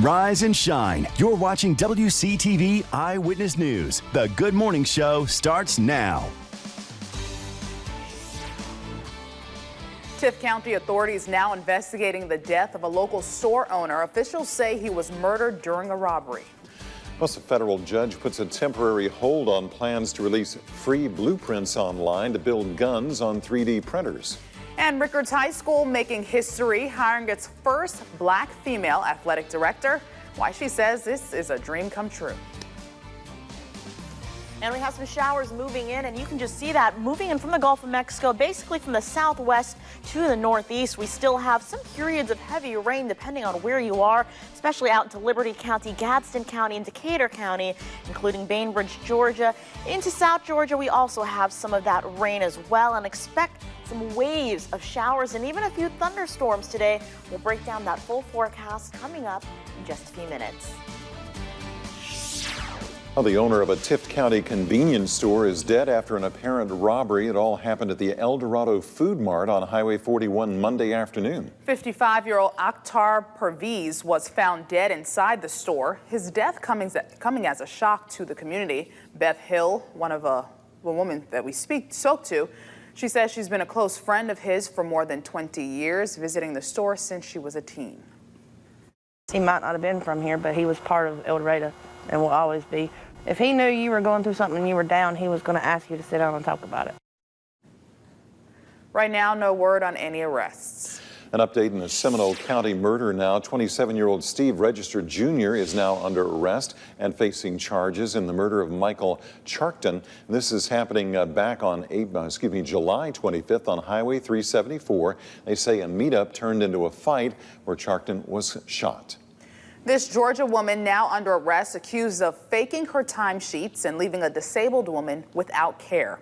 Rise and shine. You're watching WCTV Eyewitness News. The Good Morning Show starts now. Tift County authorities now investigating the death of a local store owner. Officials say he was murdered during a robbery. Plus, a federal judge puts a temporary hold on plans to release free blueprints online to build guns on 3D printers. And Rickards High School making history, hiring its first black female athletic director. Why she says this is a dream come true. And we have some showers moving in, and you can just see that moving in from the Gulf of Mexico, basically from the southwest to the northeast. We still have some periods of heavy rain depending on where you are, especially out into Liberty County, Gadsden County, and Decatur County, including Bainbridge, Georgia. Into South Georgia, we also have some of that rain as well, and expect some waves of showers and even a few thunderstorms today. We'll break down that full forecast coming up in just a few minutes. Well, the owner of a Tift County convenience store is dead after an apparent robbery. It all happened at the El Dorado Food Mart on Highway 41 Monday afternoon. 55-year-old Akhtar Pervez was found dead inside the store. His death coming as a shock to the community. Beth Hill, the woman that we spoke to, she says she's been a close friend of his for more than 20 years, visiting the store since she was a teen. He might not have been from here, but he was part of El Dorado and will always be. If he knew you were going through something and you were down, he was going to ask you to sit down and talk about it. Right now, no word on any arrests. An update in the Seminole County murder now. 27-year-old Steve Register Jr. is now under arrest and facing charges in the murder of Michael Charkton. This is happening back on July 25th on Highway 374. They say a meetup turned into a fight where Charkton was shot. This Georgia woman now under arrest, accused of faking her timesheets and leaving a disabled woman without care.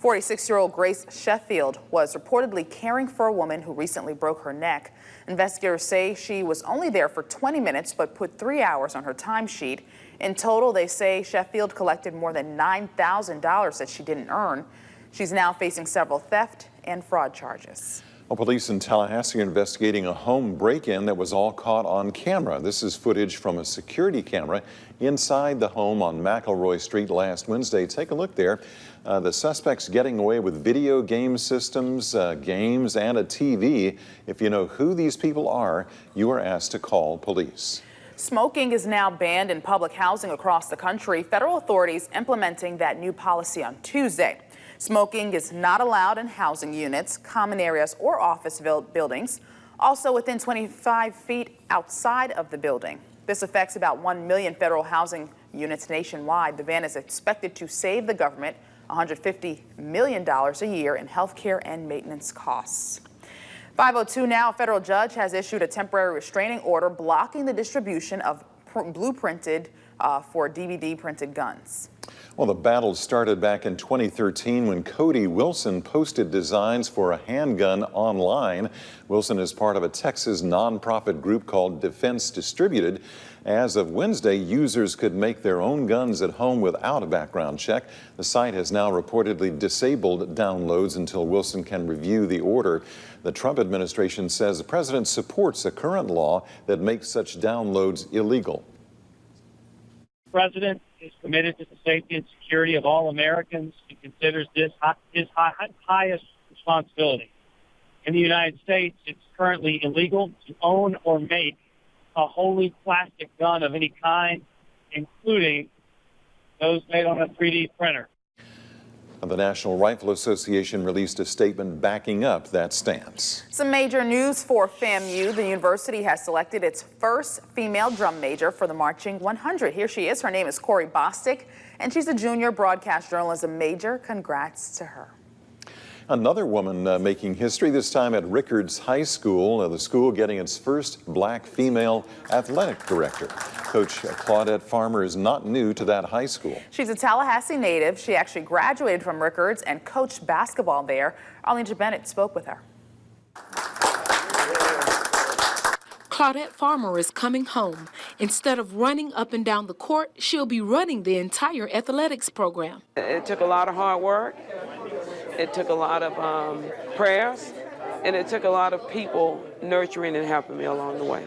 46-year-old Grace Sheffield was reportedly caring for a woman who recently broke her neck. Investigators say she was only there for 20 minutes but put 3 hours on her timesheet. In total, they say Sheffield collected more than $9,000 that she didn't earn. She's now facing several theft and fraud charges. Well, police in Tallahassee are investigating a home break-in that was all caught on camera. This is footage from a security camera inside the home on McElroy Street last Wednesday. Take a look there. The suspects getting away with video game systems, games, and a TV. If you know who these people are, you are asked to call police. Smoking is now banned in public housing across the country. Federal authorities implementing that new policy on Tuesday. Smoking is not allowed in housing units, common areas, or office buildings, also within 25 feet outside of the building. This affects about 1 million federal housing units nationwide. The ban is expected to save the government $150 million a year in health care and maintenance costs. 5:02 now, a federal judge has issued a temporary restraining order blocking the distribution of blueprinted for DVD printed guns. Well, the battle started back in 2013 when Cody Wilson posted designs for a handgun online. Wilson is part of a Texas nonprofit group called Defense Distributed. As of Wednesday, users could make their own guns at home without a background check. The site has now reportedly disabled downloads until Wilson can review the order. The Trump administration says the president supports a current law that makes such downloads illegal. The president is committed to the safety and security of all Americans and considers this his highest responsibility. In the United States, it's currently illegal to own or make a wholly plastic gun of any kind, including those made on a 3D printer. The National Rifle Association released a statement backing up that stance. Some major news for FAMU. The university has selected its first female drum major for the Marching 100. Here she is. Her name is Corey Bostic, and she's a junior broadcast journalism major. Congrats to her. Another woman making history, this time at Rickards High School, the school getting its first black female athletic director. Coach Claudette Farmer is not new to that high school. She's a Tallahassee native. She actually graduated from Rickards and coached basketball there. Arlene Bennett spoke with her. Claudette Farmer is coming home. Instead of running up and down the court, she'll be running the entire athletics program. It took a lot of hard work. It took a lot of prayers, and it took a lot of people nurturing and helping me along the way.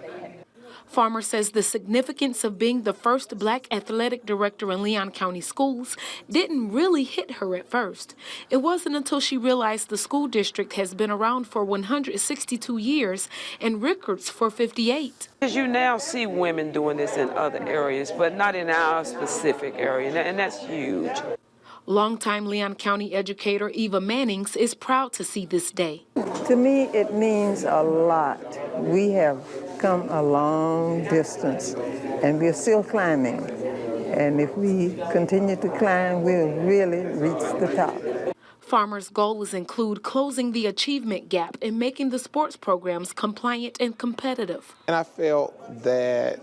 Farmer says the significance of being the first black athletic director in Leon County schools didn't really hit her at first. It wasn't until she realized the school district has been around for 162 years and Rickards for 58. Because you now see women doing this in other areas, but not in our specific area, and that's huge. Longtime Leon County educator Eva Mannings is proud to see this day. To me, it means a lot. We have come a long distance, and we're still climbing. And if we continue to climb, we'll really reach the top. Farmer's goals include closing the achievement gap and making the sports programs compliant and competitive. And I felt that,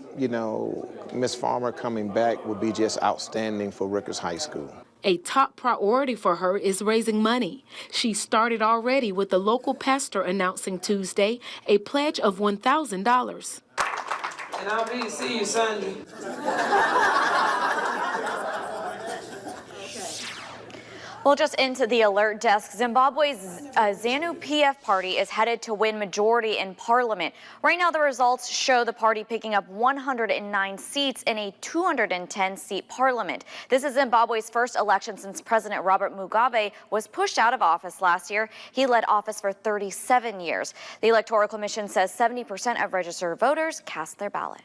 Ms. Farmer coming back would be just outstanding for Rickards High School. A top priority for her is raising money. She started already with the local pastor announcing Tuesday a pledge of $1,000. And I'll be to see you Sunday. Well, just into the alert desk, Zimbabwe's ZANU-PF party is headed to win majority in parliament. Right now, the results show the party picking up 109 seats in a 210-seat parliament. This is Zimbabwe's first election since President Robert Mugabe was pushed out of office last year. He led office for 37 years. The Electoral Commission says 70% of registered voters cast their ballot.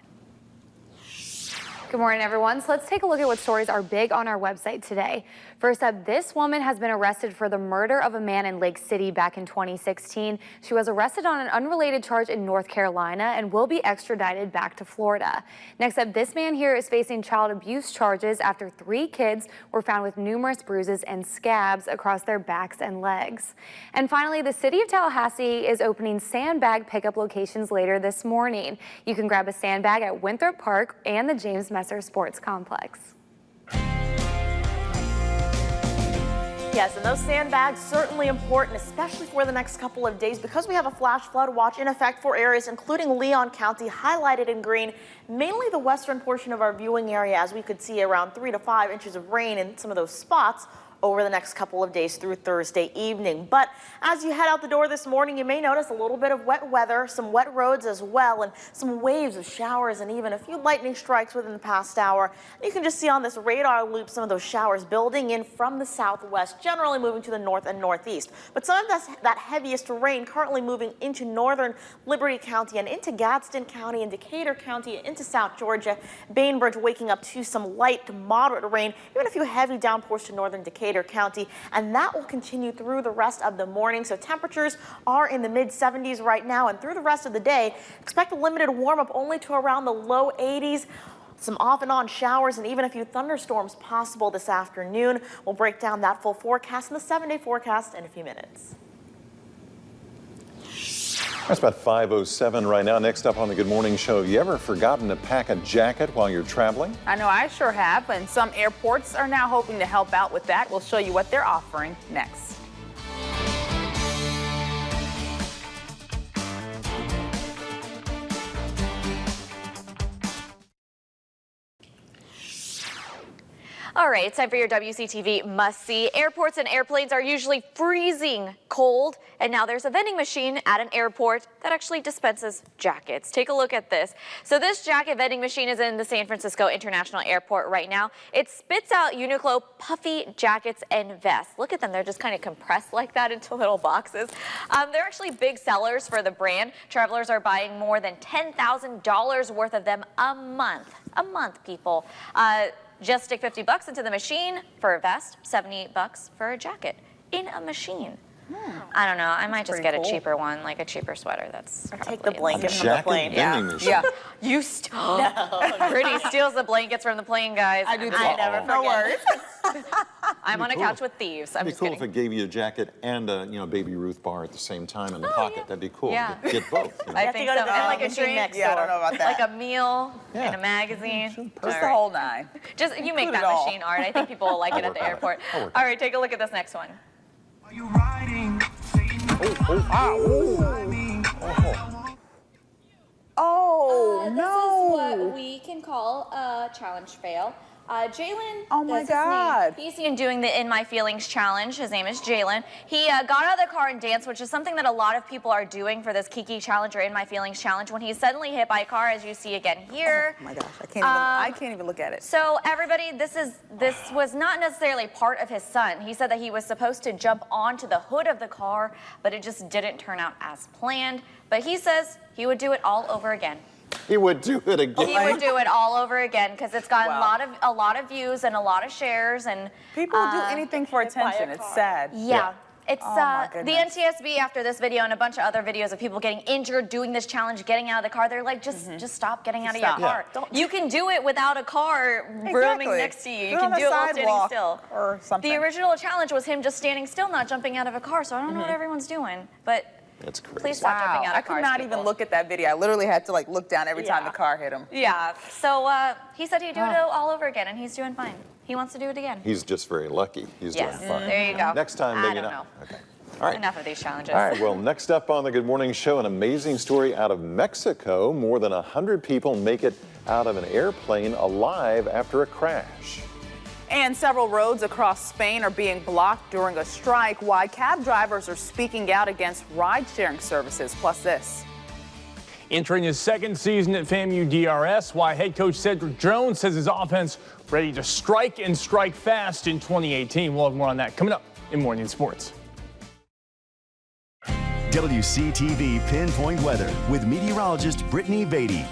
Good morning, everyone. So let's take a look at what stories are big on our website today. First up, this woman has been arrested for the murder of a man in Lake City back in 2016. She was arrested on an unrelated charge in North Carolina and will be extradited back to Florida. Next up, this man here is facing child abuse charges after 3 kids were found with numerous bruises and scabs across their backs and legs. And finally, the city of Tallahassee is opening sandbag pickup locations later this morning. You can grab a sandbag at Winthrop Park and the James Messer Sports Complex. Yes, and those sandbags certainly important, especially for the next couple of days, because we have a flash flood watch in effect for areas including Leon County, highlighted in green, mainly the western portion of our viewing area, as we could see around 3 to 5 inches of rain in some of those spots over the next couple of days through Thursday evening. But as you head out the door this morning, you may notice a little bit of wet weather, some wet roads as well, and some waves of showers and even a few lightning strikes within the past hour. You can just see on this radar loop some of those showers building in from the southwest, generally moving to the north and northeast. But some of that heaviest rain currently moving into northern Liberty County and into Gadsden County and Decatur County, into South Georgia. Bainbridge waking up to some light to moderate rain, even a few heavy downpours to northern Decatur County, and that will continue through the rest of the morning. So temperatures are in the mid-70s right now, and through the rest of the day, expect a limited warm-up only to around the low 80s. Some off and on showers and even a few thunderstorms possible this afternoon. We'll break down that full forecast in the 7-day forecast in a few minutes. That's about 5:07 right now. Next up on the Good Morning Show, you ever forgotten to pack a jacket while you're traveling? I know I sure have, and some airports are now hoping to help out with that. We'll show you what they're offering next. All right, it's time for your WCTV must-see. Airports and airplanes are usually freezing cold, and now there's a vending machine at an airport that actually dispenses jackets. Take a look at this. So this jacket vending machine is in the San Francisco International Airport right now. It spits out Uniqlo puffy jackets and vests. Look at them, they're just kind of compressed like that into little boxes. They're actually big sellers for the brand. Travelers are buying more than $10,000 worth of them a month. A month, people. Just stick $50 into the machine for a vest, $70 for a jacket in a machine. I don't know. I might just get a cheaper one, like a cheaper sweater. That's take the blanket from the plane. Yeah. You Brittany steals the blankets from the plane, guys. I do too. I never No forget. worries. I'm on a couch with thieves. I'm It'd be just cool kidding. if it gave you a jacket and a Baby Ruth bar at the same time in the pocket. That'd be cool. Yeah. Get both. You know? I think so. And like a drink. Yeah, I don't know about that. Like a meal and a magazine. Just the whole nine. Just you make Include that it all. machine, Art. I think people will like it at the airport. All right, take a look at this next one. Are you riding? Oh, This is what we can call a challenge fail. Jalen. Oh my God. He's seen doing the In My Feelings challenge. His name is Jalen. He got out of the car and danced, which is something that a lot of people are doing for this Kiki challenge or In My Feelings challenge when he's suddenly hit by a car, as you see again here. Oh my gosh, I can't even look at it. So everybody, this was not necessarily part of his son. He said that he was supposed to jump onto the hood of the car, but it just didn't turn out as planned. But he says he would do it all over again. He would do it again. He would do it all over again because it's gotten a lot of views and a lot of shares, and people do anything for attention. It's sad. Yeah. It's oh the NTSB after this video and a bunch of other videos of people getting injured doing this challenge, getting out of the car. They're like, just stop getting out of your car. Yeah. You can do it without a car roaming next to you. You can do it while standing still. Or something. The original challenge was him just standing still, not jumping out of a car. So I don't know what everyone's doing, but. That's crazy. Please stop jumping out of cars. I could not even look at that video. I literally had to look down every time the car hit him. Yeah. So he said he'd do it all over again, and he's doing fine. He wants to do it again. He's just very lucky. He's doing fine. There you go. Next time, maybe not. not. Okay. All right. Enough of these challenges. All right. Well, next up on the Good Morning Show, an amazing story out of Mexico. More than 100 people make it out of an airplane alive after a crash. And several roads across Spain are being blocked during a strike, while cab drivers are speaking out against ride-sharing services. Plus this. Entering his second season at FAMU DRS, why head coach Cedric Jones says his offense ready to strike and strike fast in 2018. We'll have more on that coming up in Morning Sports. WCTV Pinpoint Weather with meteorologist Brittany Beatty.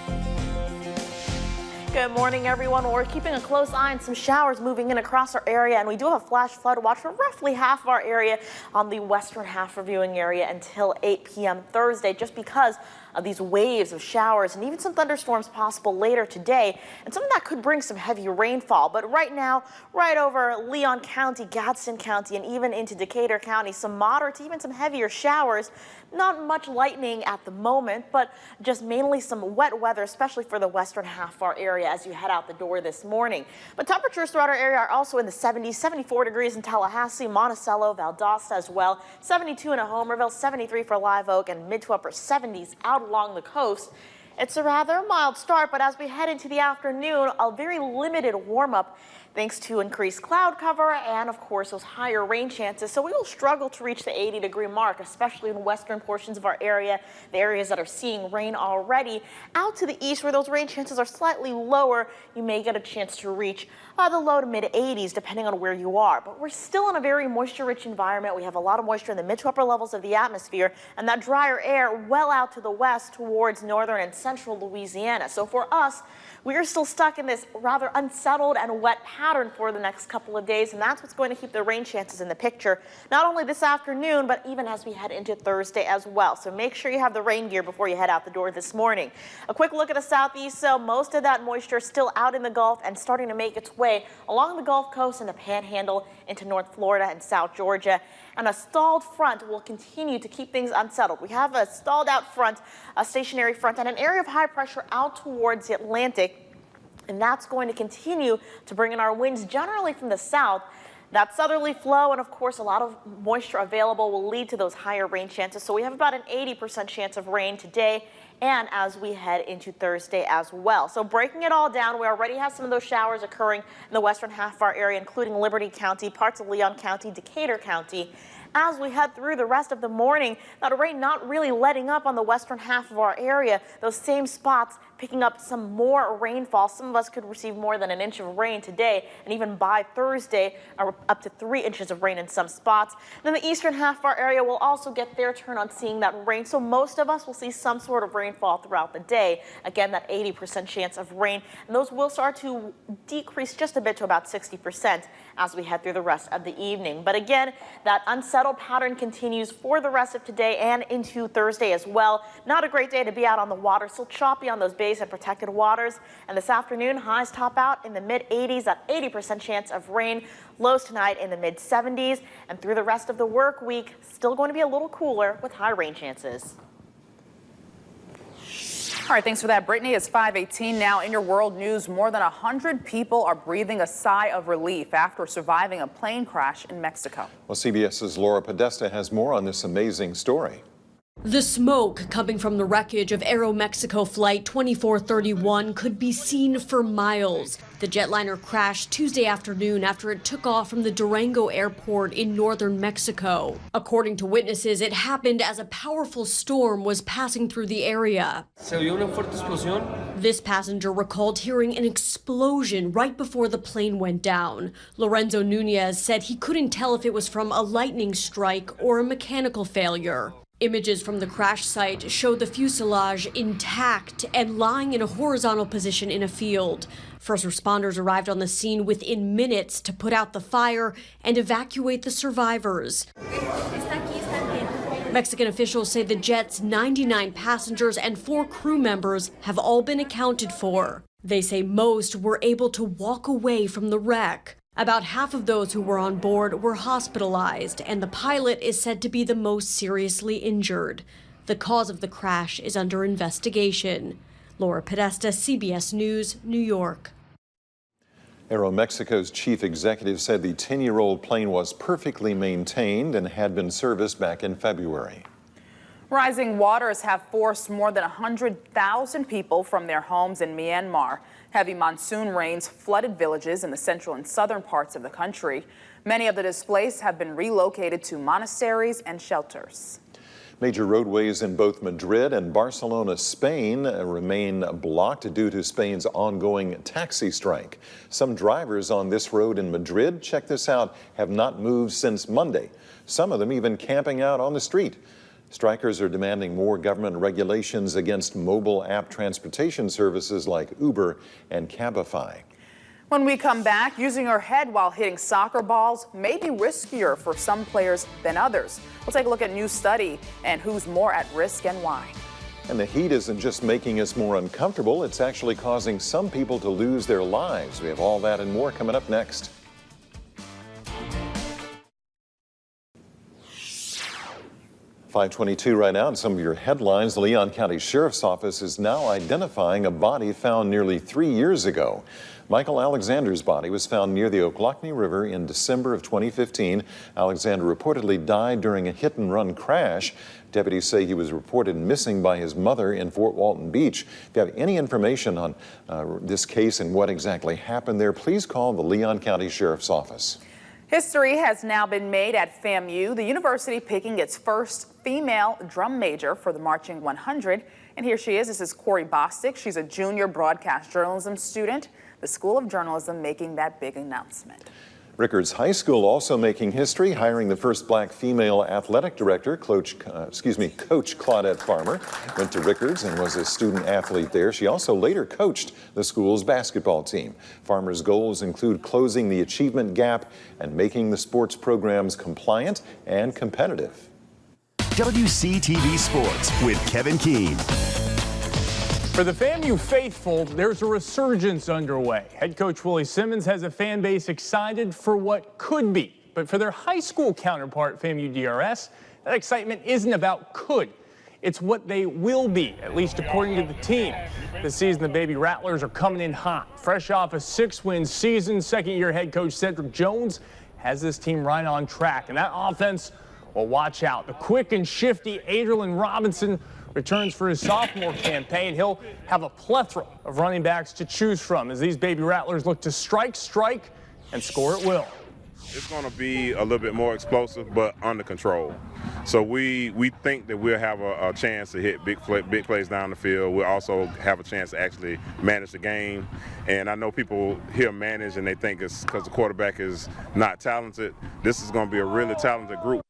Good morning, everyone. Well, we're keeping a close eye on some showers moving in across our area, and we do have a flash flood watch for roughly half of our area on the western half of viewing area until 8 p.m. Thursday, just because of these waves of showers and even some thunderstorms possible later today, and some of that could bring some heavy rainfall. But right now, right over Leon County, Gadsden County, and even into Decatur County, some moderate to even some heavier showers. Not much lightning at the moment, but just mainly some wet weather, especially for the western half of our area as you head out the door this morning. But temperatures throughout our area are also in the 70s, 74 degrees in Tallahassee, Monticello, Valdosta as well, 72 in Homerville, 73 for Live Oak, and mid to upper 70s out along the coast. It's a rather mild start, but as we head into the afternoon, a very limited warm-up thanks to increased cloud cover and, of course, those higher rain chances. So we will struggle to reach the 80-degree mark, especially in western portions of our area, the areas that are seeing rain already. Out to the east, where those rain chances are slightly lower, you may get a chance to reach the low to mid-80s, depending on where you are. But we're still in a very moisture-rich environment. We have a lot of moisture in the mid to upper levels of the atmosphere, and that drier air well out to the west towards northern and central Louisiana. So for us, we are still stuck in this rather unsettled and wet pattern for the next couple of days, and that's what's going to keep the rain chances in the picture, not only this afternoon, but even as we head into Thursday as well. So make sure you have the rain gear before you head out the door this morning. A quick look at the southeast, so most of that moisture still out in the Gulf and starting to make its way along the Gulf Coast and the Panhandle into North Florida and South Georgia. And a stalled front will continue to keep things unsettled. We have a stalled out front, a stationary front, and an area of high pressure out towards the Atlantic. And that's going to continue to bring in our winds generally from the south. That southerly flow and, of course, a lot of moisture available will lead to those higher rain chances. So we have about an 80% chance of rain today and as we head into Thursday as well. So breaking it all down, we already have some of those showers occurring in the western half of our area, including Liberty County, parts of Leon County, Decatur County. As we head through the rest of the morning, that rain not really letting up on the western half of our area. Those same spots picking up some more rainfall. Some of us could receive more than an inch of rain today, and even by Thursday, up to 3 inches of rain in some spots. Then the eastern half of our area will also get their turn on seeing that rain, so most of us will see some sort of rainfall throughout the day. Again, that 80% chance of rain, and those will start to decrease just a bit to about 60% as we head through the rest of the evening. But again, that unsettled pattern continues for the rest of today and into Thursday as well. Not a great day to be out on the water, still choppy on those bays and protected waters. And this afternoon, highs top out in the mid-80s, that 80% chance of rain. Lows tonight in the mid-70s, and through the rest of the work week, still going to be a little cooler with high rain chances. All right, thanks for that, Brittany. It's 5:18 now. In your world news, more than 100 people are breathing a sigh of relief after surviving a plane crash in Mexico. Well, CBS's Laura Podesta has more on this amazing story. The smoke coming from the wreckage of Aeromexico Flight 2431 could be seen for miles. The jetliner crashed Tuesday afternoon after it took off from the Durango airport in northern Mexico. According to witnesses, it happened as a powerful storm was passing through the area. This passenger recalled hearing an explosion right before the plane went down. Lorenzo Nunez said he couldn't tell if it was from a lightning strike or a mechanical failure. Images from the crash site show the fuselage intact and lying in a horizontal position in a field. First responders arrived on the scene within minutes to put out the fire and evacuate the survivors. Mexican officials say the jet's 99 passengers and 4 crew members have all been accounted for. They say most were able to walk away from the wreck. About half of those who were on board were hospitalized, and the pilot is said to be the most seriously injured. The cause of the crash is under investigation. Laura Podesta, CBS News, New York. Aeromexico's chief executive said the 10-year-old plane was perfectly maintained and had been serviced back in February. Rising waters have forced more than 100,000 people from their homes in Myanmar. Heavy monsoon rains flooded villages in the central and southern parts of the country. Many of the displaced have been relocated to monasteries and shelters. Major roadways in both Madrid and Barcelona, Spain, remain blocked due to Spain's ongoing taxi strike. Some drivers on this road in Madrid, check this out, have not moved since Monday. Some of them even camping out on the street. Strikers are demanding more government regulations against mobile app transportation services like Uber and Cabify. When we come back, using your head while hitting soccer balls may be riskier for some players than others. We'll take a look at a new study and who's more at risk and why. And the heat isn't just making us more uncomfortable, it's actually causing some people to lose their lives. We have all that and more coming up next. .522 right now, and some of your headlines. The Leon County Sheriff's Office is now identifying a body found nearly 3 years ago. Michael Alexander's body was found near the Ochlockonee River in December of 2015. Alexander reportedly died during a hit-and-run crash. Deputies say he was reported missing by his mother in Fort Walton Beach. If you have any information on this case and what exactly happened there, please call the Leon County Sheriff's Office. History has now been made at FAMU, the university picking its first female drum major for the Marching 100. And here she is. This is Corey Bostic. She's a junior broadcast journalism student. The School of Journalism making that big announcement. Rickards High School also making history, hiring the first black female athletic director. Coach Claudette Farmer went to Rickards and was a student athlete there. She also later coached the school's basketball team. Farmer's goals include closing the achievement gap and making the sports programs compliant and competitive. WCTV Sports with Kevin Keene. For the FAMU faithful, there's a resurgence underway. Head coach Willie Simmons has a fan base excited for what could be. But for their high school counterpart, FAMU DRS, that excitement isn't about could. It's what they will be, at least according to the team. This season, the Baby Rattlers are coming in hot. Fresh off a 6-win season, second-year head coach Cedric Jones has this team right on track. And that offense, well, watch out. The quick and shifty Adrian Robinson returns for his sophomore campaign. He'll have a plethora of running backs to choose from as these Baby Rattlers look to strike, and score at will. It's going to be a little bit more explosive, but under control. So we think that we'll have a chance to hit big plays down the field. We'll also have a chance to actually manage the game. And I know people hear manage and they think it's because the quarterback is not talented. This is going to be a really talented group.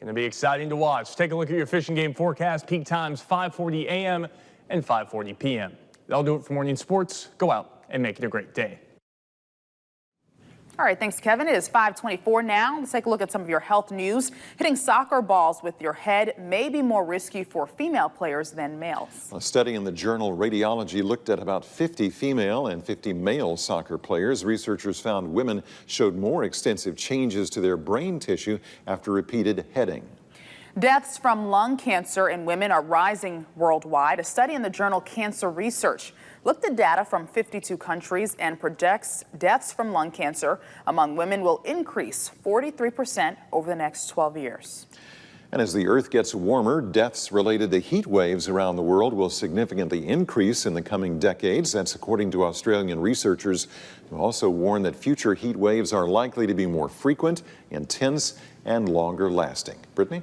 Going to be exciting to watch. Take a look at your fishing game forecast. Peak times 5:40 a.m. and 5:40 p.m. That'll do it for morning sports. Go out and make it a great day. All right, thanks, Kevin. It is 5:24 now. Let's take a look at some of your health news. Hitting soccer balls with your head may be more risky for female players than males. A study in the journal Radiology looked at about 50 female and 50 male soccer players. Researchers found women showed more extensive changes to their brain tissue after repeated heading. Deaths from lung cancer in women are rising worldwide. A study in the journal Cancer Research looked at data from 52 countries and projects deaths from lung cancer among women will increase 43% over the next 12 years. And as the Earth gets warmer, deaths related to heat waves around the world will significantly increase in the coming decades. That's according to Australian researchers who also warn that future heat waves are likely to be more frequent, intense, and longer lasting. Brittany?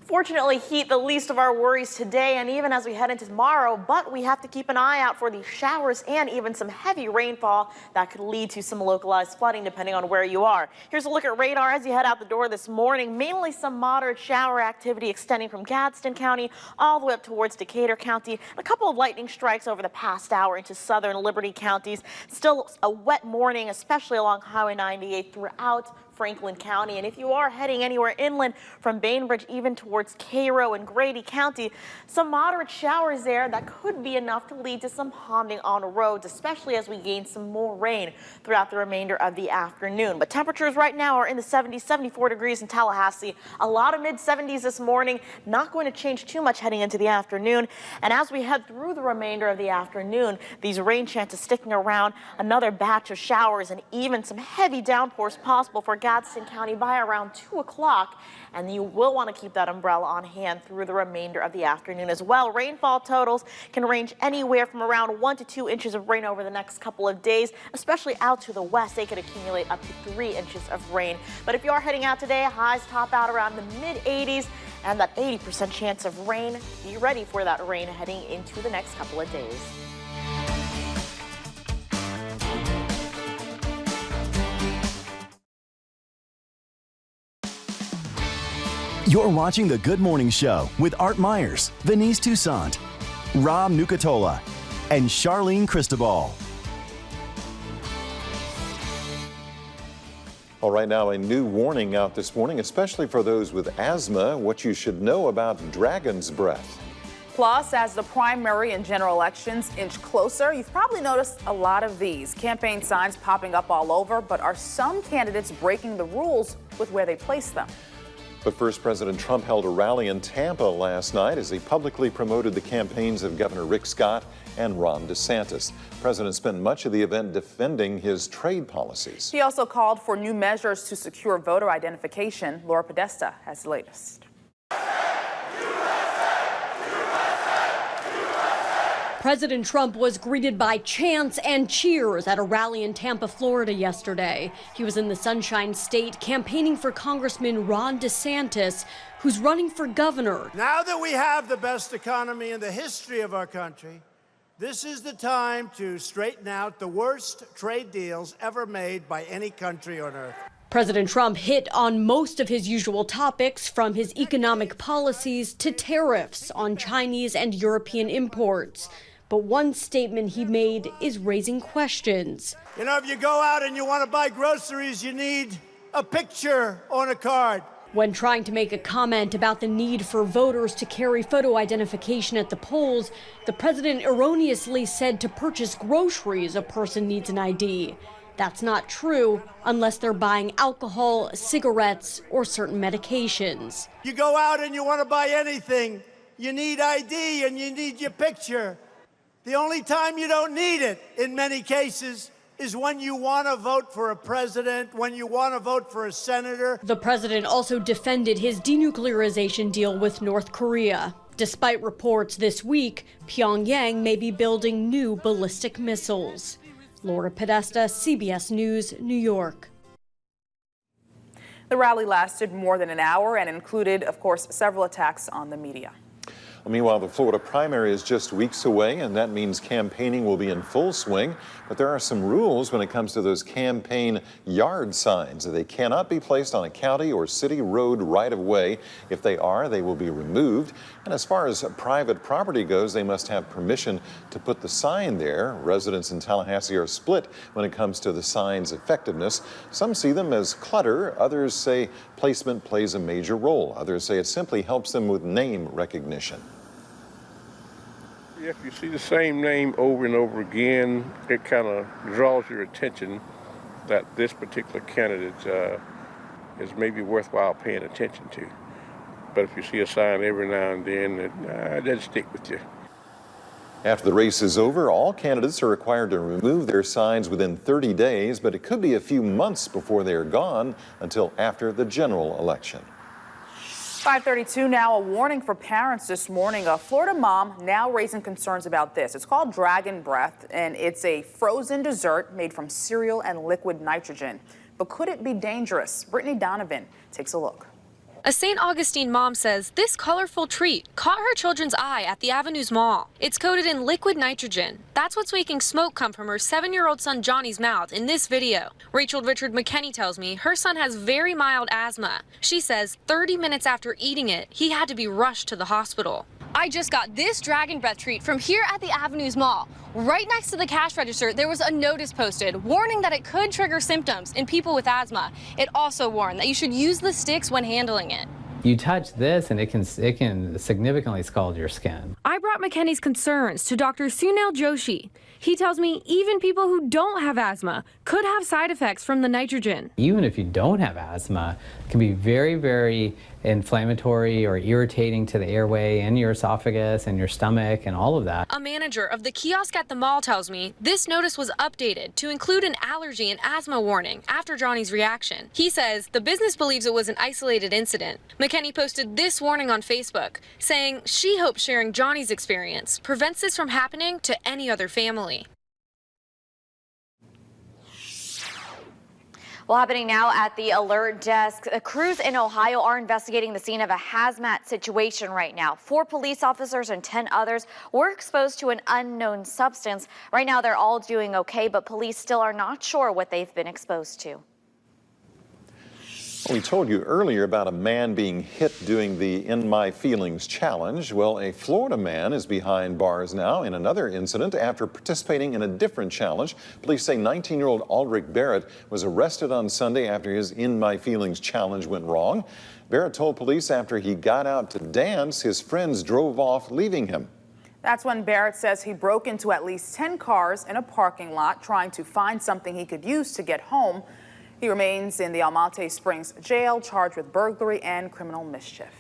Fortunately, heat the least of our worries today and even as we head into tomorrow, but we have to keep an eye out for these showers and even some heavy rainfall that could lead to some localized flooding depending on where you are. Here's a look at radar as you head out the door this morning. Mainly some moderate shower activity extending from Gadsden County all the way up towards Decatur County. And a couple of lightning strikes over the past hour into southern Liberty counties. Still a wet morning, especially along Highway 98 throughout Franklin County. And if you are heading anywhere inland from Bainbridge even towards Cairo and Grady County, some moderate showers there that could be enough to lead to some ponding on roads, especially as we gain some more rain throughout the remainder of the afternoon. But temperatures right now are in the 70s, 74 degrees in Tallahassee. A lot of mid-70s this morning. Not going to change too much heading into the afternoon. And as we head through the remainder of the afternoon, these rain chances sticking around, another batch of showers and even some heavy downpours possible for Gadsden County by around 2 o'clock, and you will want to keep that umbrella on hand through the remainder of the afternoon as well. Rainfall totals can range anywhere from around 1 to 2 inches of rain over the next couple of days, especially out to the west. They could accumulate up to 3 inches of rain. But if you are heading out today, highs top out around the mid-80s and that 80% chance of rain. Be ready for that rain heading into the next couple of days. You're watching The Good Morning Show with Art Myers, Venice Toussaint, Rob Nucatola, and Charlene Cristobal. All right, now a new warning out this morning, especially for those with asthma, what you should know about dragon's breath. Plus, as the primary and general elections inch closer, you've probably noticed a lot of these campaign signs popping up all over, but are some candidates breaking the rules with where they place them? But first, President Trump held a rally in Tampa last night as he publicly promoted the campaigns of Governor Rick Scott and Ron DeSantis. The president spent much of the event defending his trade policies. He also called for new measures to secure voter identification. Laura Podesta has the latest. President Trump was greeted by chants and cheers at a rally in Tampa, Florida yesterday. He was in the Sunshine State campaigning for Congressman Ron DeSantis, who's running for governor. Now that we have the best economy in the history of our country, this is the time to straighten out the worst trade deals ever made by any country on earth. President Trump hit on most of his usual topics, from his economic policies to tariffs on Chinese and European imports. But one statement he made is raising questions. You know, if you go out and you want to buy groceries, you need a picture on a card. When trying to make a comment about the need for voters to carry photo identification at the polls, the president erroneously said to purchase groceries, a person needs an ID. That's not true unless they're buying alcohol, cigarettes, or certain medications. You go out and you want to buy anything, you need ID and you need your picture. The only time you don't need it, in many cases, is when you want to vote for a president, when you want to vote for a senator. The president also defended his denuclearization deal with North Korea. Despite reports this week, Pyongyang may be building new ballistic missiles. Laura Podesta, CBS News, New York. The rally lasted more than an hour and included, of course, several attacks on the media. Meanwhile, the Florida primary is just weeks away, and that means campaigning will be in full swing. But there are some rules when it comes to those campaign yard signs. They cannot be placed on a county or city road right-of-way. If they are, they will be removed. And as far as private property goes, they must have permission to put the sign there. Residents in Tallahassee are split when it comes to the sign's effectiveness. Some see them as clutter. Others say placement plays a major role. Others say it simply helps them with name recognition. If you see the same name over and over again, it kind of draws your attention that this particular candidate is maybe worthwhile paying attention to. But if you see a sign every now and then, it doesn't stick with you. After the race is over, all candidates are required to remove their signs within 30 days, but it could be a few months before they are gone until after the general election. 5:32 now, a warning for parents this morning. A Florida mom now raising concerns about this. It's called Dragon Breath, and it's a frozen dessert made from cereal and liquid nitrogen. But could it be dangerous? Brittany Donovan takes a look. A St. Augustine mom says this colorful treat caught her children's eye at the Avenues Mall. It's coated in liquid nitrogen. That's what's making smoke come from her 7-year-old son Johnny's mouth in this video. Rachel Richard McKenney tells me her son has very mild asthma. She says 30 minutes after eating it, he had to be rushed to the hospital. I just got this Dragon Breath treat from here at the Avenues Mall. Right next to the cash register, there was a notice posted warning that it could trigger symptoms in people with asthma. It also warned that you should use the sticks when handling it. You touch this and it can significantly scald your skin. I brought McKenney's concerns to Dr. Sunil Joshi. He tells me even people who don't have asthma could have side effects from the nitrogen. Even if you don't have asthma, it can be very, very inflammatory or irritating to the airway and your esophagus and your stomach and all of that. A manager of the kiosk at the mall tells me this notice was updated to include an allergy and asthma warning after Johnny's reaction. He says the business believes it was an isolated incident. McKenney posted this warning on Facebook, saying she hopes sharing Johnny's experience prevents this from happening to any other family. Well, happening now at the alert desk, crews in Ohio are investigating the scene of a hazmat situation right now. 4 police officers and 10 others were exposed to an unknown substance. Right now, they're all doing okay, but police still are not sure what they've been exposed to. We told you earlier about a man being hit doing the In My Feelings challenge. Well, a Florida man is behind bars now in another incident after participating in a different challenge. Police say 19-year-old Aldrich Barrett was arrested on Sunday after his In My Feelings challenge went wrong. Barrett told police after he got out to dance, his friends drove off, leaving him. That's when Barrett says he broke into at least 10 cars in a parking lot trying to find something he could use to get home. He remains in the Almonte Springs jail, charged with burglary and criminal mischief.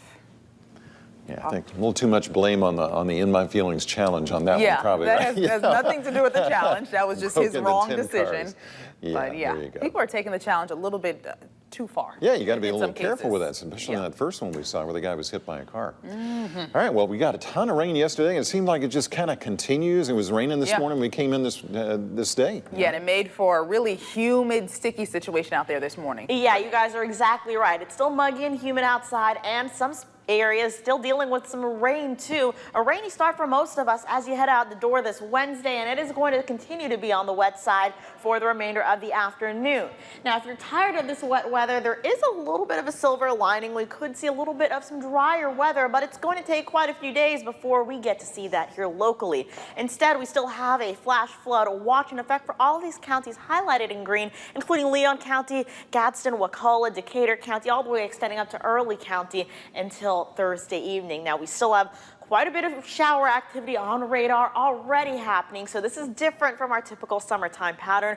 Yeah, I think a little too much blame on the In My Feelings challenge on that one, probably. That has nothing to do with the challenge. That was just his wrong decision. Yeah, but yeah, there you go. People are taking the challenge a little bit too far. Yeah, you got to be a little careful with that, especially in that first one we saw where the guy was hit by a car. All right, well, we got a ton of rain yesterday, and it seemed like it just kind of continues. It was raining this morning. We came in this day. Yeah, and it made for a really humid, sticky situation out there this morning. Yeah, you guys are exactly right. It's still muggy and humid outside, and some areas still dealing with some rain too. A rainy start for most of us as you head out the door this Wednesday, and it is going to continue to be on the wet side for the remainder of the afternoon. Now, if you're tired of this wet weather, there is a little bit of a silver lining. We could see a little bit of some drier weather, but it's going to take quite a few days before we get to see that here locally. Instead, we still have a flash flood watch in effect for all of these counties highlighted in green, including Leon County, Gadsden, Wakulla, Decatur County, all the way extending up to Early County until Thursday evening. Now, we still have quite a bit of shower activity on radar already happening, so this is different from our typical summertime pattern.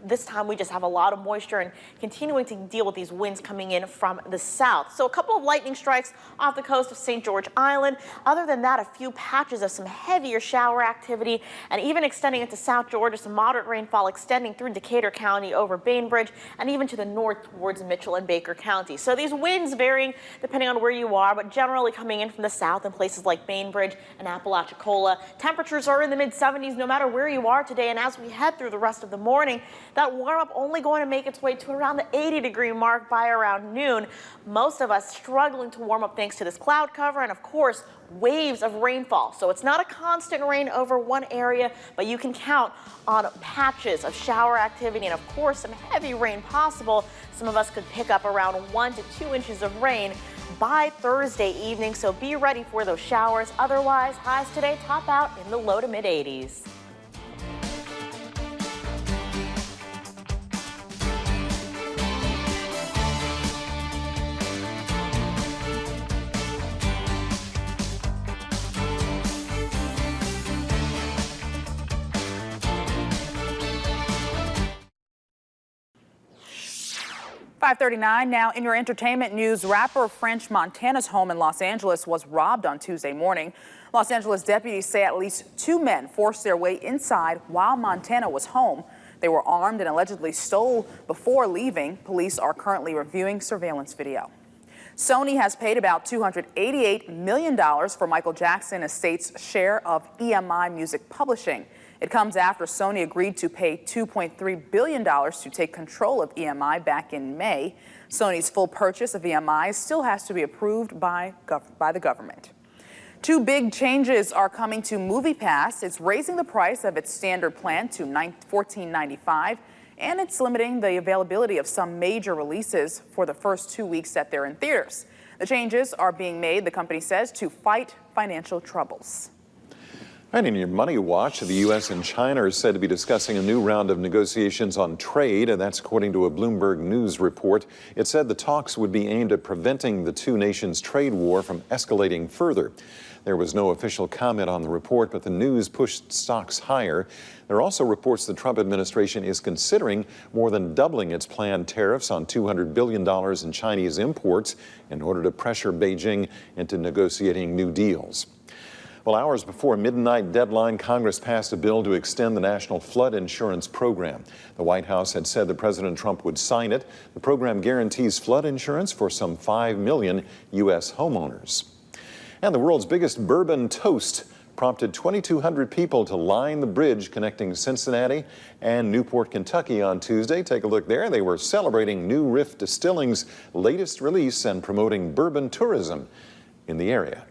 This time we just have a lot of moisture and continuing to deal with these winds coming in from the south. So a couple of lightning strikes off the coast of St. George Island. Other than that, a few patches of some heavier shower activity, and even extending into South Georgia, some moderate rainfall extending through Decatur County over Bainbridge and even to the north towards Mitchell and Baker County. So these winds varying depending on where you are, but generally coming in from the south in places like Bainbridge and Apalachicola. Temperatures are in the mid-70s no matter where you are today, and as we head through the rest of the morning, that warm-up only going to make its way to around the 80-degree mark by around noon. Most of us struggling to warm up thanks to this cloud cover and, of course, waves of rainfall. So it's not a constant rain over one area, but you can count on patches of shower activity and, of course, some heavy rain possible. Some of us could pick up around 1 to 2 inches of rain by Thursday evening, so be ready for those showers. Otherwise, highs today top out in the low to mid 80s. .539 now in your entertainment news. Rapper French Montana's home in Los Angeles was robbed on Tuesday morning. Los Angeles deputies say at least 2 men forced their way inside while Montana was home. They were armed and allegedly stole before leaving. Police are currently reviewing surveillance video. Sony has paid about $288 million for Michael Jackson Estate's share of EMI Music Publishing. It comes after Sony agreed to pay $2.3 billion to take control of EMI back in May. Sony's full purchase of EMI still has to be approved by the government. Two big changes are coming to MoviePass. It's raising the price of its standard plan to $14.95. And it's limiting the availability of some major releases for the first 2 weeks that they're in theaters. The changes are being made, the company says, to fight financial troubles. And in your Money Watch, the U.S. and China are said to be discussing a new round of negotiations on trade, and that's according to a Bloomberg News report. It said the talks would be aimed at preventing the two nations' trade war from escalating further. There was no official comment on the report, but the news pushed stocks higher. There are also reports the Trump administration is considering more than doubling its planned tariffs on $200 billion in Chinese imports in order to pressure Beijing into negotiating new deals. Well, hours before midnight deadline, Congress passed a bill to extend the national flood insurance program. The White House had said that President Trump would sign it. The program guarantees flood insurance for some 5 million U.S. homeowners. And the world's biggest bourbon toast prompted 2,200 people to line the bridge connecting Cincinnati and Newport, Kentucky on Tuesday. Take a look there. They were celebrating New Riff Distilling's latest release and promoting bourbon tourism in the area.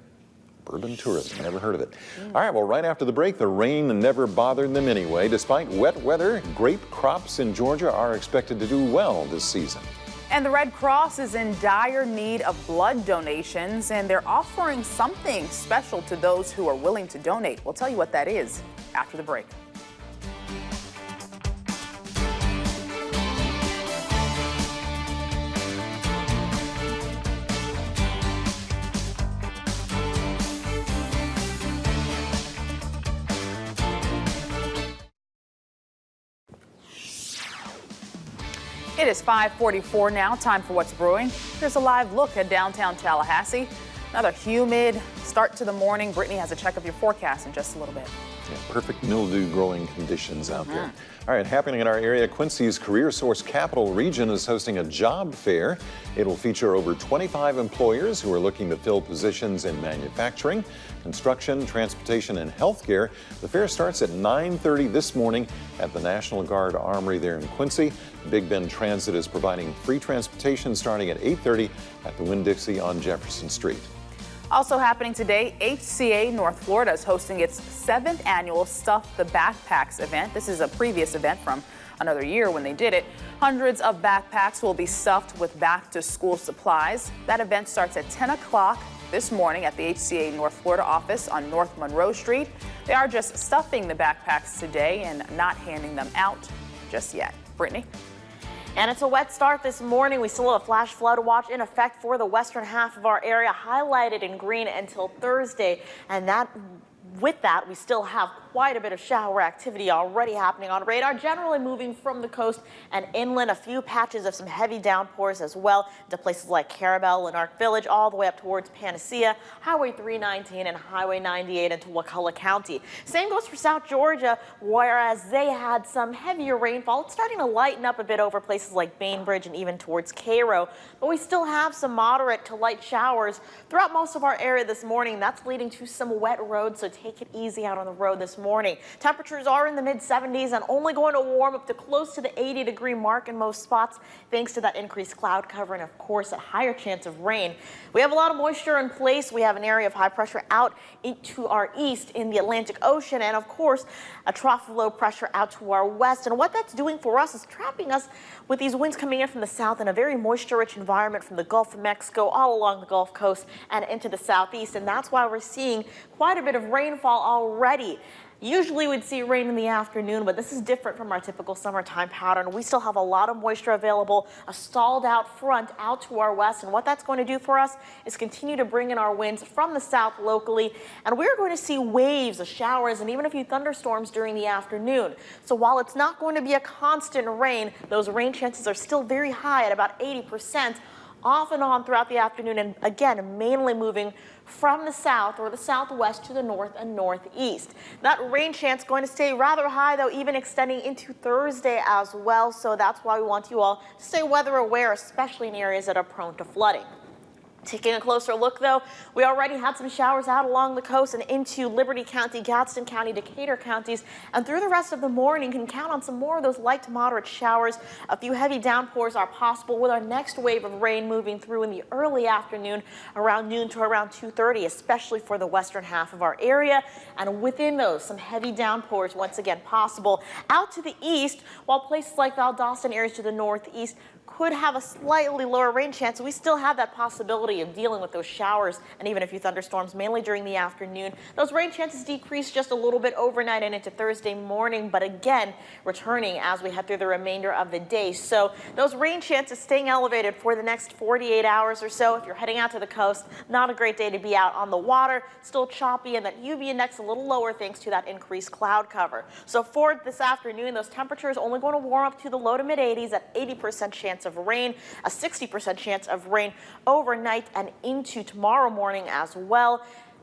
Bourbon tourism, never heard of it. All right, well, right after the break, the rain never bothered them anyway. Despite wet weather, grape crops in Georgia are expected to do well this season. And the Red Cross is in dire need of blood donations, and they're offering something special to those who are willing to donate. We'll tell you what that is after the break. It is 5:44 now, time for What's Brewing. Here's a live look at downtown Tallahassee. Another humid start to the morning. Brittany has a check of your forecast in just a little bit. Yeah, perfect mildew growing conditions out there. All right, happening in our area, Quincy's Career Source Capital Region is hosting a job fair. It'll feature over 25 employers who are looking to fill positions in manufacturing, construction, transportation, and healthcare. The fair starts at 9:30 this morning at the National Guard Armory there in Quincy. Big Bend Transit is providing free transportation starting at 8:30 at the Winn-Dixie on Jefferson Street. Also happening today, HCA North Florida is hosting its 7th annual Stuff the Backpacks event. This is a previous event from another year when they did it. Hundreds of backpacks will be stuffed with back-to-school supplies. That event starts at 10 o'clock this morning at the HCA North Florida office on North Monroe Street. They are just stuffing the backpacks today and not handing them out just yet. Brittany? And it's a wet start this morning. We still have a flash flood watch in effect for the western half of our area, highlighted in green until Thursday. And with that, we still have quite a bit of shower activity already happening on radar, generally moving from the coast and inland. A few patches of some heavy downpours as well to places like Carabel, Lanark Village, all the way up towards Panacea, Highway 319 and Highway 98 into Wakulla County. Same goes for South Georgia, whereas they had some heavier rainfall. It's starting to lighten up a bit over places like Bainbridge and even towards Cairo, but we still have some moderate to light showers throughout most of our area this morning. That's leading to some wet roads, so take it easy out on the road this morning. Temperatures are in the mid-70s and only going to warm up to close to the 80-degree mark in most spots thanks to that increased cloud cover and, of course, a higher chance of rain. We have a lot of moisture in place. We have an area of high pressure out into our east in the Atlantic Ocean and, of course, a trough of low pressure out to our west. And what that's doing for us is trapping us with these winds coming in from the south in a very moisture-rich environment from the Gulf of Mexico all along the Gulf Coast and into the southeast. And that's why we're seeing quite a bit of rainfall already. Usually we'd see rain in the afternoon, but this is different from our typical summertime pattern. We still have a lot of moisture available, a stalled out front out to our west, and what that's going to do for us is continue to bring in our winds from the south locally, and we're going to see waves of showers and even a few thunderstorms during the afternoon. So while it's not going to be a constant rain, those rain chances are still very high at about 80%. Off and on throughout the afternoon, and again, mainly moving from the south or the southwest to the north and northeast. That rain chance going to stay rather high, though, even extending into Thursday as well. So that's why we want you all to stay weather aware, especially in areas that are prone to flooding. Taking a closer look, though, we already had some showers out along the coast and into Liberty County, Gadsden County, Decatur counties, and through the rest of the morning can count on some more of those light to moderate showers. A few heavy downpours are possible with our next wave of rain moving through in the early afternoon around noon to around 2:30, especially for the western half of our area. And within those, some heavy downpours once again possible out to the east, while places like Valdosta, areas to the northeast could have a slightly lower rain chance. We still have that possibility of dealing with those showers and even a few thunderstorms, mainly during the afternoon. Those rain chances decrease just a little bit overnight and into Thursday morning, but again, returning as we head through the remainder of the day. So those rain chances staying elevated for the next 48 hours or so. If you're heading out to the coast, not a great day to be out on the water, still choppy, and that UV index a little lower thanks to that increased cloud cover. So for this afternoon, those temperatures only going to warm up to the low to mid 80s at 80% chance of rain, a 60% chance of rain overnight and into tomorrow morning as well.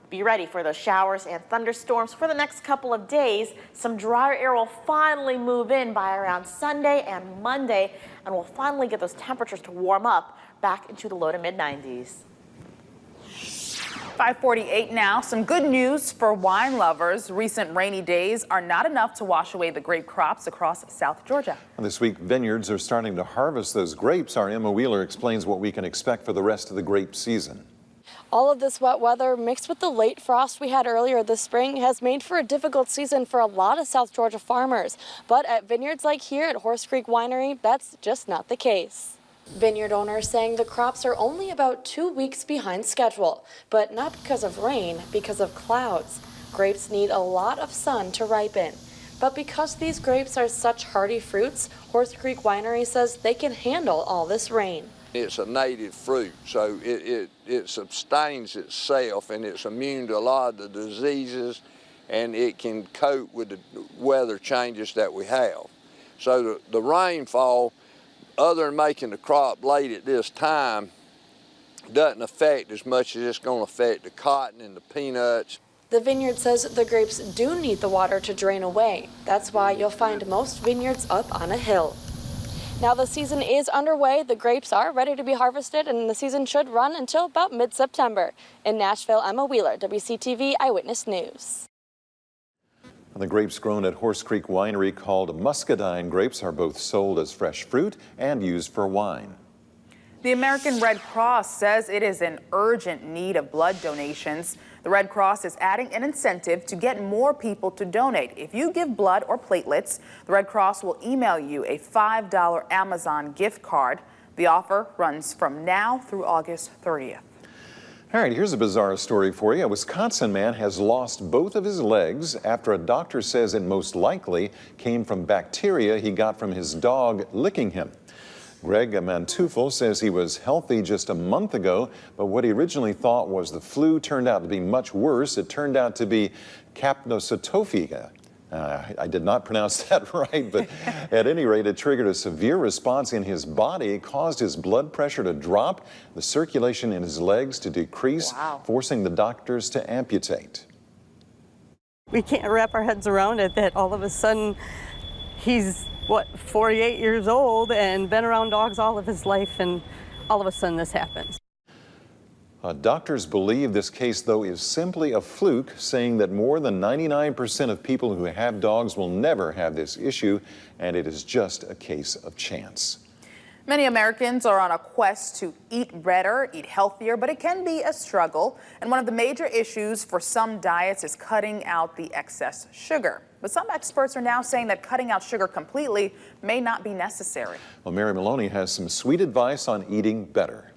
Be ready for those showers and thunderstorms for the next couple of days. Some drier air will finally move in by around Sunday and Monday, and we'll finally get those temperatures to warm up back into the low to mid 90s. 5:48 now. Some good news for wine lovers. Recent rainy days are not enough to wash away the grape crops across South Georgia. This week, vineyards are starting to harvest those grapes. Our Emma Wheeler explains what we can expect for the rest of the grape season. All of this wet weather mixed with the late frost we had earlier this spring has made for a difficult season for a lot of South Georgia farmers. But at vineyards like here at Horse Creek Winery, that's just not the case. Vineyard owners saying the crops are only about 2 weeks behind schedule, but not because of rain, because of clouds. Grapes need a lot of sun to ripen. But because these grapes are such hardy fruits, Horse Creek Winery says they can handle all this rain. It's a native fruit, so it sustains itself and it's immune to a lot of the diseases, and it can cope with the weather changes that we have. So the rainfall, other than making the crop late at this time, doesn't affect as much as it's going to affect the cotton and the peanuts. The vineyard says the grapes do need the water to drain away. That's why you'll find most vineyards up on a hill. Now the season is underway. The grapes are ready to be harvested, and the season should run until about mid-September. In Nashville, Emma Wheeler, WCTV Eyewitness News. The grapes grown at Horse Creek Winery, called muscadine grapes, are both sold as fresh fruit and used for wine. The American Red Cross says it is in urgent need of blood donations. The Red Cross is adding an incentive to get more people to donate. If you give blood or platelets, the Red Cross will email you a $5 Amazon gift card. The offer runs from now through August 30th. All right, here's a bizarre story for you. A Wisconsin man has lost both of his legs after a doctor says it most likely came from bacteria he got from his dog licking him. Greg Mantufel says he was healthy just a month ago, but what he originally thought was the flu turned out to be much worse. It turned out to be capnocytophagia. I did not pronounce that right, but at any rate, it triggered a severe response in his body, caused his blood pressure to drop, the circulation in his legs to decrease, forcing the doctors to amputate. We can't wrap our heads around it that all of a sudden he's, 48 years old and been around dogs all of his life, and all of a sudden this happens. Doctors believe this case, though, is simply a fluke, saying that more than 99% of people who have dogs will never have this issue, and it is just a case of chance. Many Americans are on a quest to eat better, eat healthier, but it can be a struggle. And one of the major issues for some diets is cutting out the excess sugar. But some experts are now saying that cutting out sugar completely may not be necessary. Well, Mary Maloney has some sweet advice on eating better.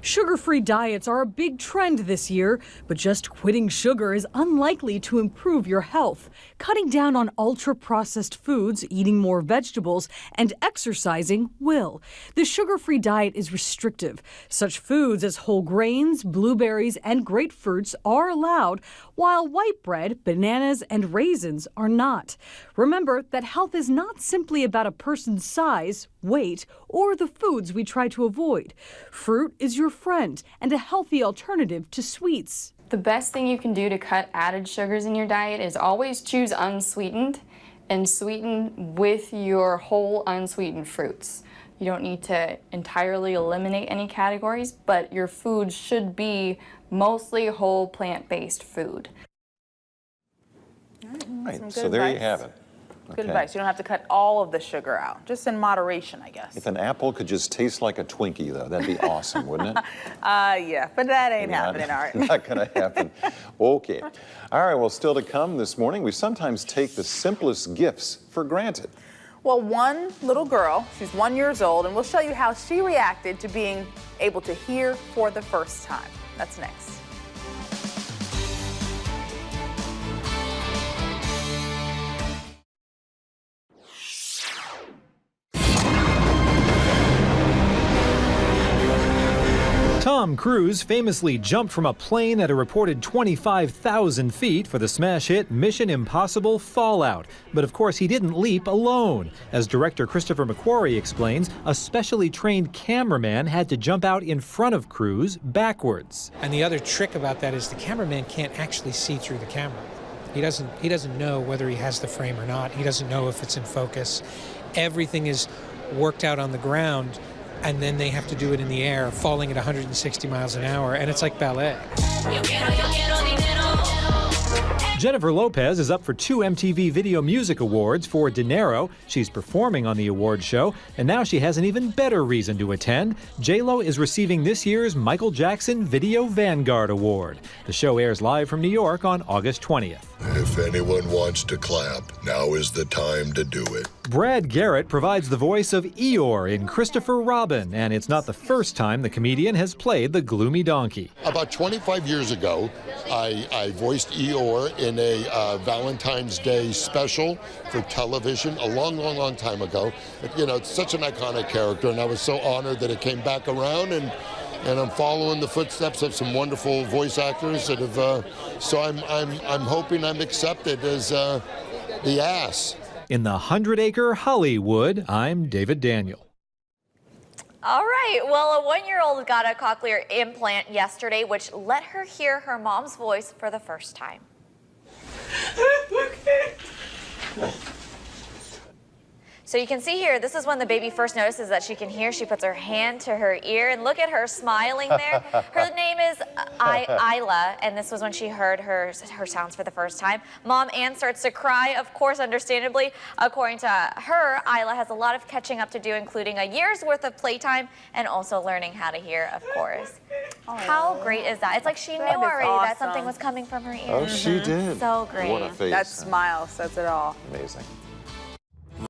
Sugar-free diets are a big trend this year, but just quitting sugar is unlikely to improve your health. Cutting down on ultra-processed foods, eating more vegetables, and exercising will. The sugar-free diet is restrictive. Such foods as whole grains, blueberries, and grapefruits are allowed, while white bread, bananas, and raisins are not. Remember that health is not simply about a person's size, weight, or the foods we try to avoid. Fruit is your friend and a healthy alternative to sweets. The best thing you can do to cut added sugars in your diet is always choose unsweetened and sweeten with your whole unsweetened fruits. You don't need to entirely eliminate any categories, but your food should be mostly whole plant-based food. Right, so there you have it. Good advice. You don't have to cut all of the sugar out, just in moderation, I guess. If an apple could just taste like a Twinkie, though, that'd be awesome, wouldn't it? Yeah, but that ain't happening, Art. Not going to happen. Okay. All right, well, still to come this morning, we sometimes take the simplest gifts for granted. Well, one little girl, she's 1 year old, and we'll show you how she reacted to being able to hear for the first time. That's next. Tom Cruise famously jumped from a plane at a reported 25,000 feet for the smash hit Mission Impossible Fallout. But of course, he didn't leap alone. As director Christopher McQuarrie explains, a specially trained cameraman had to jump out in front of Cruise backwards. And the other trick about that is the cameraman can't actually see through the camera. He doesn't know whether he has the frame or not. He doesn't know if it's in focus. Everything is worked out on the ground, and then they have to do it in the air, falling at 160 miles an hour, and it's like ballet. Jennifer Lopez is up for 2 MTV Video Music Awards for Dinero. She's performing on the award show, and now she has an even better reason to attend. J-Lo is receiving this year's Michael Jackson Video Vanguard Award. The show airs live from New York on August 20th. If anyone wants to clap, now is the time to do it. Brad Garrett provides the voice of Eeyore in Christopher Robin, and it's not the first time the comedian has played the gloomy donkey. About 25 years ago, I voiced Eeyore in a Valentine's Day special for television a long time ago. You know, it's such an iconic character, and I was so honored that it came back around, and I'm following the footsteps of some wonderful voice actors that have. So I'm hoping I'm accepted as the ass. In the 100-acre Hollywood, I'm David Daniel. All right, well, a 1-year-old got a cochlear implant yesterday, which let her hear her mom's voice for the first time. So you can see here, this is when the baby first notices that she can hear. She puts her hand to her ear, and look at her smiling there. Her name is Isla, and this was when she heard her sounds for the first time. Mom Ann starts to cry, of course, understandably. According to her, Isla has a lot of catching up to do, including a year's worth of playtime and also learning how to hear, of course. Oh, how great is that? It's like she knew already that something was coming from her ear. Oh, she did. So great. What a face. That smile says it all. Amazing.